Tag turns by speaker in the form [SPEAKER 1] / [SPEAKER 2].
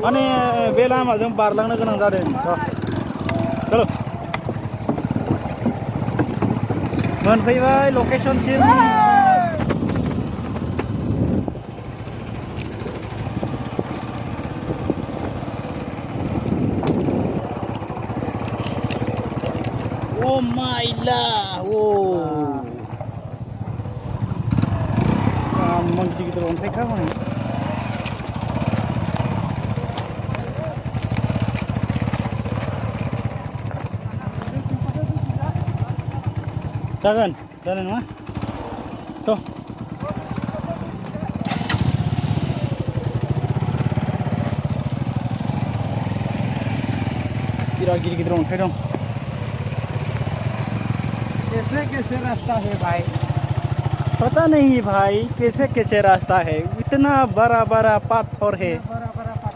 [SPEAKER 1] माने बे लामाजों बारलांनो गोनां जादों चलो मोनफैबाय लकेशनसिम Oh my lah, wow. गिदिर अन्थाइखा माने जागोन जानाय नङा थ' बिराद गिदिर गिदिर अन्थाइ दं
[SPEAKER 2] कैसे रास्ता है भाई
[SPEAKER 1] पता नहीं भाई कैसे कैसे रास्ता है इतना बड़ा बड़ा पत्थर है
[SPEAKER 2] बड़ा बड़ा